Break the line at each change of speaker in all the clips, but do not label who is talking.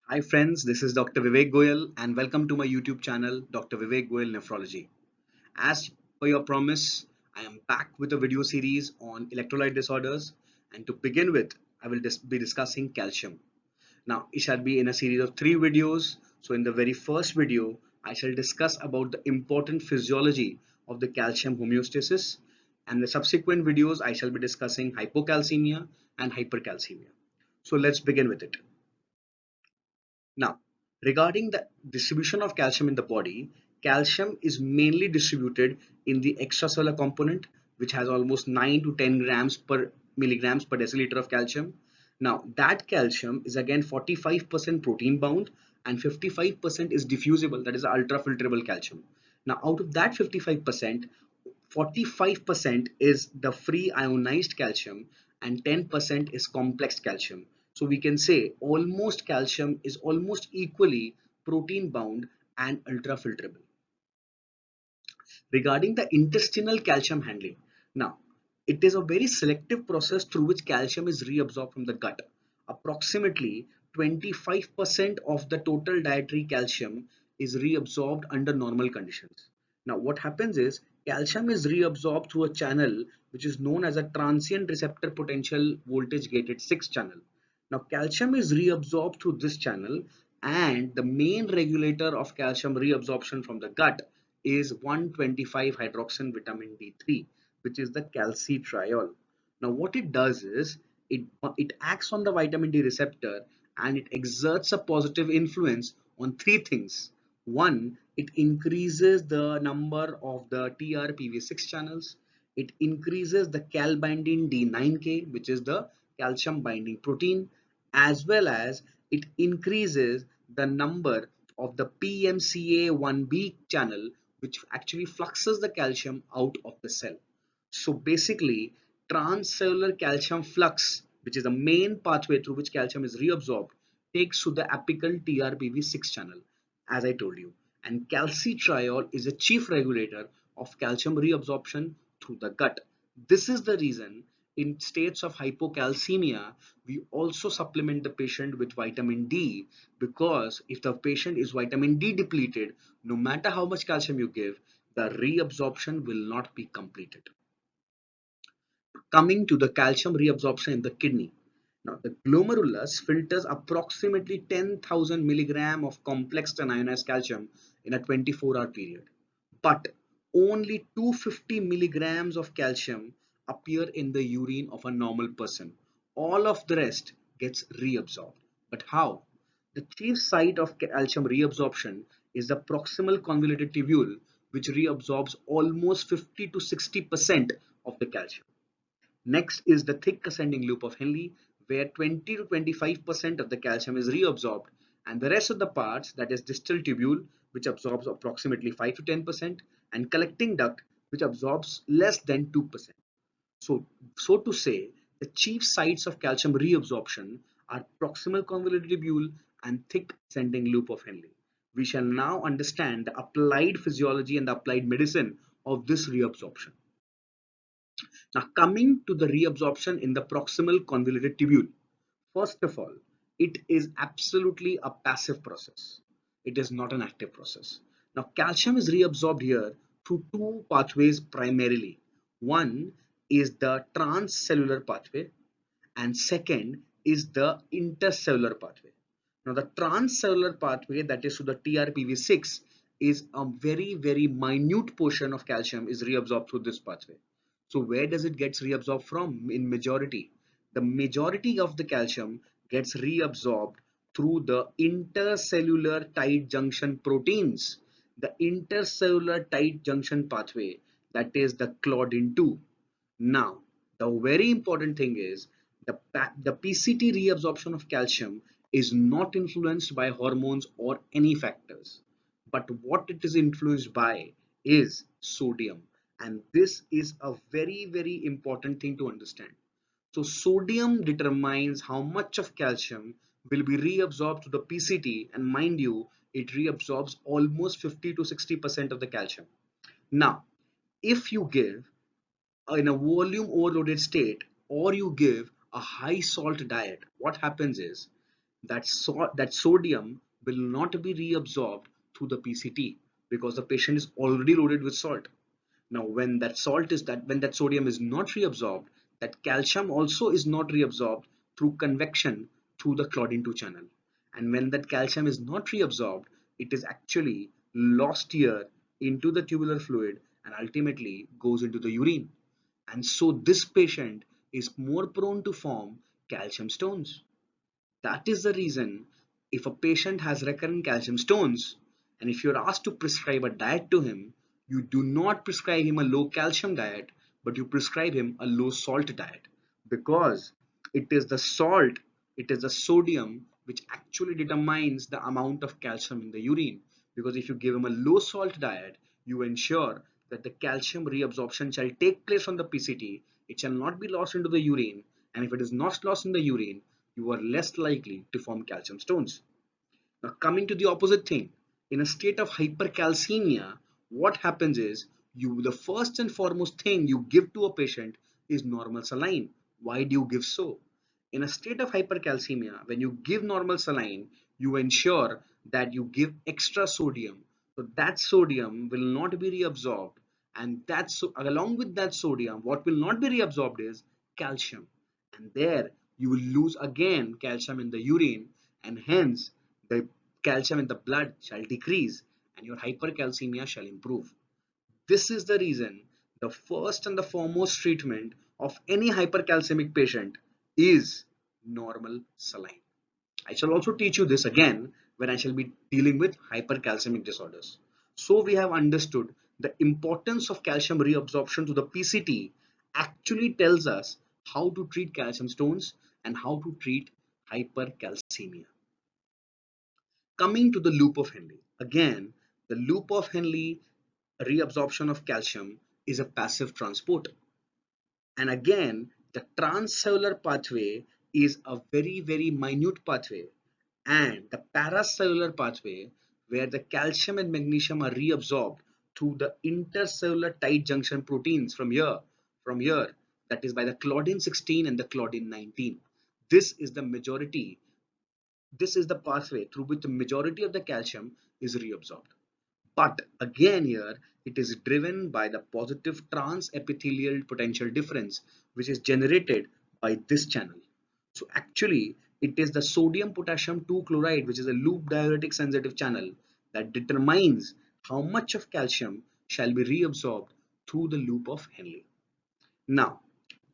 Hi friends, this is Dr. Vivek Goyal and welcome to my YouTube channel Dr. Vivek Goyal Nephrology. As per your promise, I am back with a video series on electrolyte disorders, and to begin with, I will be discussing calcium. Now, it shall be in a series of 3 videos. So in the very first video, I shall discuss about the important physiology of the calcium homeostasis, and the subsequent videos I shall be discussing hypocalcemia and hypercalcemia. So let's begin with it. Now, regarding the distribution of calcium in the body, calcium is mainly distributed in the extracellular component, which has almost 9 to 10 grams per milligrams per deciliter of calcium. Now, that calcium is again 45% protein bound and 55% is diffusible, that is ultra filtrable calcium. Now, out of that 55%, 45% is the free ionized calcium and 10% is complex calcium. So we can say almost calcium is almost equally protein bound and ultra filtrable. Regarding the intestinal calcium handling, now it is a very selective process through which calcium is reabsorbed from the gut. Approximately 25% of the total dietary calcium is reabsorbed under normal conditions. Now what happens is calcium is reabsorbed through a channel which is known as a transient receptor potential voltage gated 6 channel. Now calcium is reabsorbed through this channel, and the main regulator of calcium reabsorption from the gut is 125 hydroxy vitamin D3, which is the calcitriol. Now what it does is it acts on the vitamin D receptor and it exerts a positive influence on three things. One, it increases the number of the TRPV6 channels. It increases the calbindin D9K, which is the calcium binding protein, as well as it increases the number of the PMCA1B channel, which actually fluxes the calcium out of the cell. So basically, transcellular calcium flux, which is the main pathway through which calcium is reabsorbed, takes to the apical TRPV6 channel, as I told you. And calcitriol is a chief regulator of calcium reabsorption through the gut. This is the reason in states of hypocalcemia, we also supplement the patient with vitamin D, because if the patient is vitamin D depleted, no matter how much calcium you give, the reabsorption will not be completed. Coming to the calcium reabsorption in the kidney. Now, the glomerulus filters approximately 10,000 milligram of complex and ionized calcium in a 24-hour period. But only 250 milligrams of calcium appear in the urine of a normal person. All of the rest gets reabsorbed. But how? The chief site of calcium reabsorption is the proximal convoluted tubule, which reabsorbs almost 50 to 60% of the calcium. Next is the thick ascending loop of Henle, where 20 to 25% of the calcium is reabsorbed, and the rest of the parts, that is distal tubule, which absorbs approximately 5 to 10%, and collecting duct, which absorbs less than 2%. So to say, the chief sites of calcium reabsorption are proximal convoluted tubule and thick ascending loop of Henle. We shall now understand the applied physiology and the applied medicine of this reabsorption. Now, coming to the reabsorption in the proximal convoluted tubule. First of all, it is absolutely a passive process. It is not an active process. Now, calcium is reabsorbed here through two pathways primarily. One is the transcellular pathway, and second is the intercellular pathway. Now, the transcellular pathway, that is to the TRPV6, is a very minute portion of calcium is reabsorbed through this pathway. So where does it gets reabsorbed from? In majority, the majority of the calcium gets reabsorbed through the intercellular tight junction proteins, the intercellular tight junction pathway, that is the claudin 2. Now, the very important thing is the PCT reabsorption of calcium is not influenced by hormones or any factors, but what it is influenced by is sodium, and this is a very important thing to understand. So sodium determines how much of calcium will be reabsorbed to the PCT, and mind you, it reabsorbs almost 50 to 60% of the calcium. Now, if you give in a volume overloaded state or you give a high salt diet, what happens is that sodium will not be reabsorbed through the PCT because the patient is already loaded with salt. Now, when that sodium is not reabsorbed, that calcium also is not reabsorbed through convection through the Claudin 2 channel. And when that calcium is not reabsorbed, it is actually lost here into the tubular fluid and ultimately goes into the urine. And so this patient is more prone to form calcium stones. That is the reason if a patient has recurrent calcium stones and if you're asked to prescribe a diet to him, you do not prescribe him a low calcium diet, but you prescribe him a low salt diet because it is the salt, it is the sodium which actually determines the amount of calcium in the urine. Because if you give him a low salt diet, you ensure that the calcium reabsorption shall take place on the PCT, it shall not be lost into the urine, and if it is not lost in the urine, you are less likely to form calcium stones. Now, coming to the opposite thing, in a state of hypercalcemia, what happens is the first and foremost thing you give to a patient is normal saline. Why do you give so? In a state of hypercalcemia, when you give normal saline, you ensure that you give extra sodium. So that sodium will not be reabsorbed, and along with that sodium, what will not be reabsorbed is calcium, and there you will lose again calcium in the urine, and hence the calcium in the blood shall decrease and your hypercalcemia shall improve. This is the reason the first and the foremost treatment of any hypercalcemic patient is normal saline. I shall also teach you this again when I shall be dealing with hypercalcemic disorders. So we have understood the importance of calcium reabsorption to the PCT actually tells us how to treat calcium stones and how to treat hypercalcemia. Coming to the loop of Henle. Again, the loop of Henle reabsorption of calcium is a passive transport. And again, the transcellular pathway is a very, very minute pathway. And the paracellular pathway, where the calcium and magnesium are reabsorbed through the intercellular tight junction proteins from here, that is by the Claudin 16 and the Claudin 19. This is the majority this is the pathway through which the majority of the calcium is reabsorbed. But again here, it is driven by the positive transepithelial potential difference, which is generated by this channel. So actually, it is the sodium potassium 2 chloride, which is a loop diuretic sensitive channel that determines how much of calcium shall be reabsorbed through the loop of Henle. Now,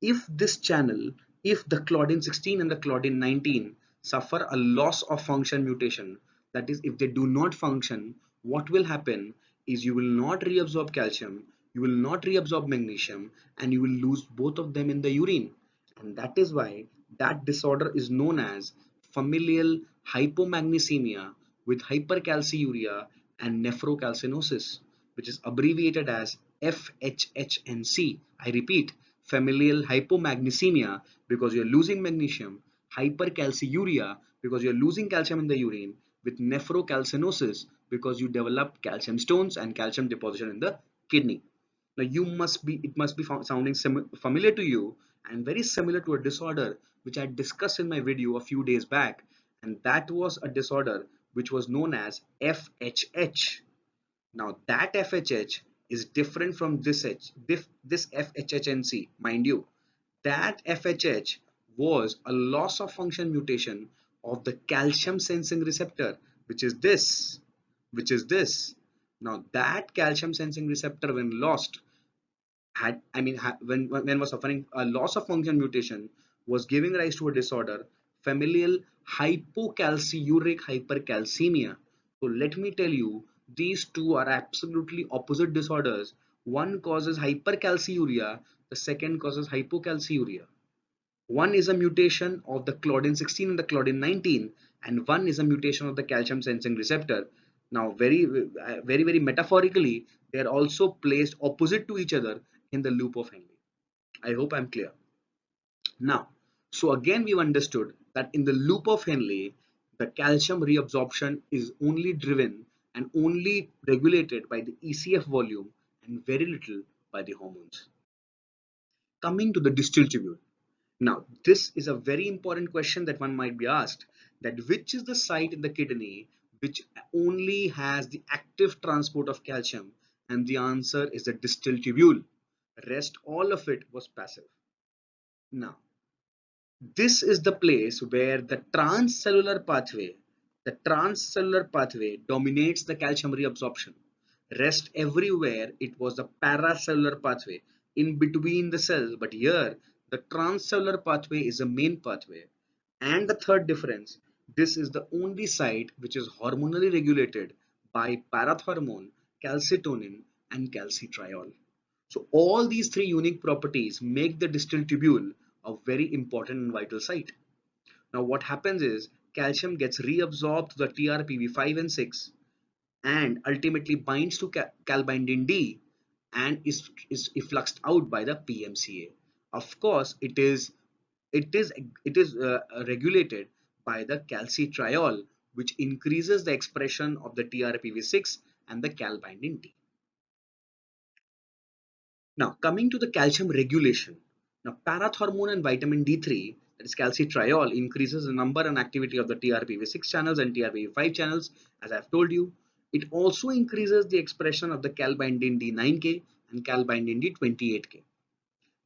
if this channel, if the Claudin 16 and the Claudin 19 suffer a loss of function mutation, that is, if they do not function, what will happen is you will not reabsorb calcium, you will not reabsorb magnesium, and you will lose both of them in the urine. And that is why that disorder is known as familial hypomagnesemia with hypercalciuria and nephrocalcinosis, which is abbreviated as FHHNC. I repeat, familial hypomagnesemia because you're losing magnesium, hypercalciuria because you're losing calcium in the urine, with nephrocalcinosis because you develop calcium stones and calcium deposition in the kidney. Now it must be sounding familiar to you and very similar to a disorder which I discussed in my video a few days back, and that was a disorder which was known as FHH. Now that FHH is different from this FHHNC, mind you. That FHH was a loss of function mutation of the calcium sensing receptor, which is this. Now that calcium sensing receptor when lost when was suffering a loss of function mutation was giving rise to a disorder, familial hypocalciuric hypercalcemia. So let me tell you, these two are absolutely opposite disorders. One causes hypercalciuria, the second causes hypocalciuria. One is a mutation of the Claudin 16 and the Claudin 19, and one is a mutation of the calcium sensing receptor. Now, very metaphorically, they are also placed opposite to each other in the loop of Henle. I hope I'm clear. Now, so again, we've understood that in the loop of Henle, the calcium reabsorption is only driven and only regulated by the ECF volume and very little by the hormones. Coming to the distal tubule. Now, this is a very important question that one might be asked, that which is the site in the kidney which only has the active transport of calcium, and the answer is the distal tubule. Rest all of it was passive. Now, this is the place where the transcellular pathway dominates the calcium reabsorption. Rest everywhere it was the paracellular pathway in between the cells, but here the transcellular pathway is the main pathway. And the third difference, this is the only site which is hormonally regulated by parathormone, calcitonin, and calcitriol. So all these three unique properties make the distal tubule a very important and vital site. Now what happens is calcium gets reabsorbed to the TRPV5 and 6 and ultimately binds to calbindin D and is effluxed out by the PMCA. Of course, it is regulated by the calcitriol, which increases the expression of the TRPV6 and the calbindin D. Now, coming to the calcium regulation. Now, parathormone and vitamin D3, that is calcitriol, increases the number and activity of the TRPV6 channels and TRPV5 channels, as I've told you. It also increases the expression of the calbindin D9K and calbindin D28K.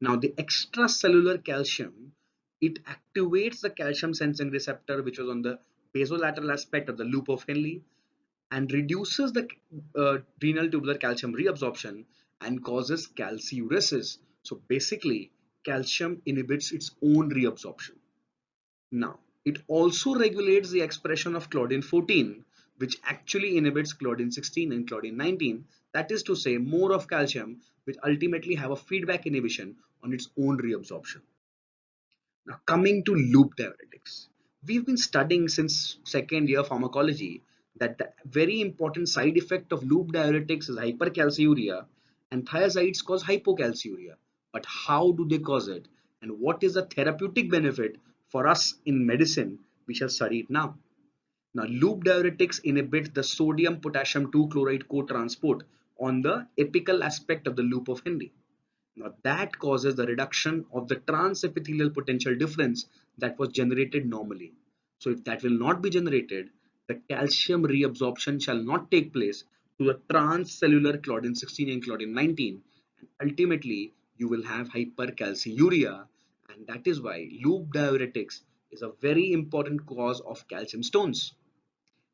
Now, the extracellular calcium, it activates the calcium sensing receptor, which was on the basolateral aspect of the loop of Henle, and reduces the renal tubular calcium reabsorption and causes calciuresis. So basically, calcium inhibits its own reabsorption. Now, it also regulates the expression of claudin 14, which actually inhibits claudin 16 and claudin 19. That is to say, more of calcium, which ultimately have a feedback inhibition on its own reabsorption. Now, coming to loop diuretics, we've been studying since second year pharmacology that the very important side effect of loop diuretics is hypercalciuria, and thiazides cause hypocalciuria. But how do they cause it, and what is the therapeutic benefit for us in medicine? We shall study it now. Now, loop diuretics inhibit the sodium potassium 2 chloride co-transport on the apical aspect of the loop of Henle. Now that causes the reduction of the transepithelial potential difference that was generated normally. So if that will not be generated, the calcium reabsorption shall not take place to the transcellular claudin 16 and claudin 19, and ultimately you will have hypercalciuria, and that is why loop diuretics is a very important cause of calcium stones.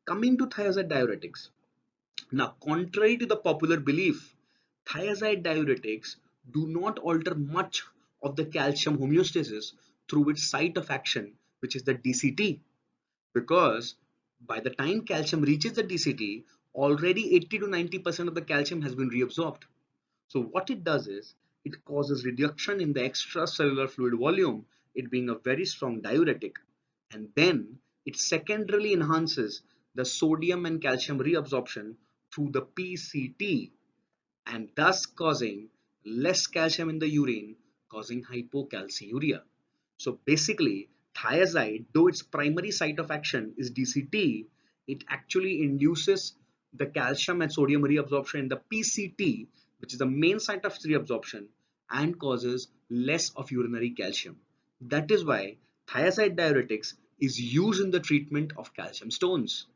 Coming to thiazide diuretics. Now, contrary to the popular belief, thiazide diuretics do not alter much of the calcium homeostasis through its site of action, which is the DCT, because by the time calcium reaches the DCT, already 80 to 90% of the calcium has been reabsorbed. So what it does is it causes reduction in the extracellular fluid volume, it being a very strong diuretic, and then it secondarily enhances the sodium and calcium reabsorption through the PCT, and thus causing less calcium in the urine, causing hypocalciuria. So basically, thiazide, though its primary site of action is DCT, it actually induces the calcium and sodium reabsorption in the PCT, which is the main site of reabsorption, and causes less of urinary calcium. That is why thiazide diuretics is used in the treatment of calcium stones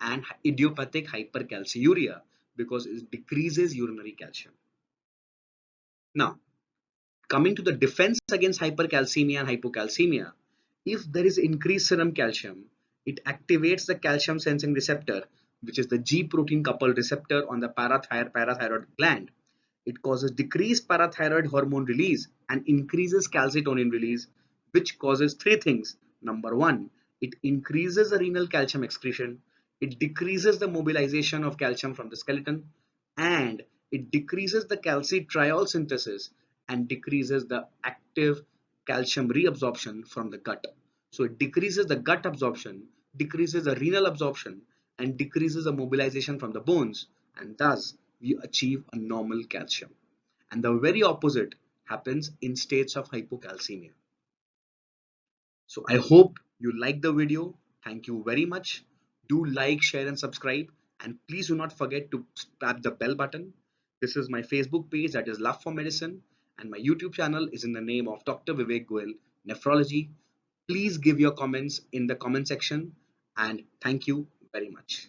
and idiopathic hypercalciuria because it decreases urinary calcium. Now, coming to the defense against hypercalcemia and hypocalcemia, if there is increased serum calcium, it activates the calcium sensing receptor, which is the G protein coupled receptor on the parathyroid gland. It causes decreased parathyroid hormone release and increases calcitonin release, which causes three things. Number one, it increases the renal calcium excretion, it decreases the mobilization of calcium from the skeleton, and it decreases the calcitriol synthesis and decreases the active calcium reabsorption from the gut. So it decreases the gut absorption, decreases the renal absorption, and decreases the mobilization from the bones, and thus we achieve a normal calcium. And the very opposite happens in states of hypocalcemia. So I hope you like the video. Thank you very much. Do like, share and subscribe, and please do not forget to tap the bell button. This is my Facebook page, that is Love for Medicine, and my YouTube channel is in the name of Dr. Vivek Goel, Nephrology. Please give your comments in the comment section. And thank you very much.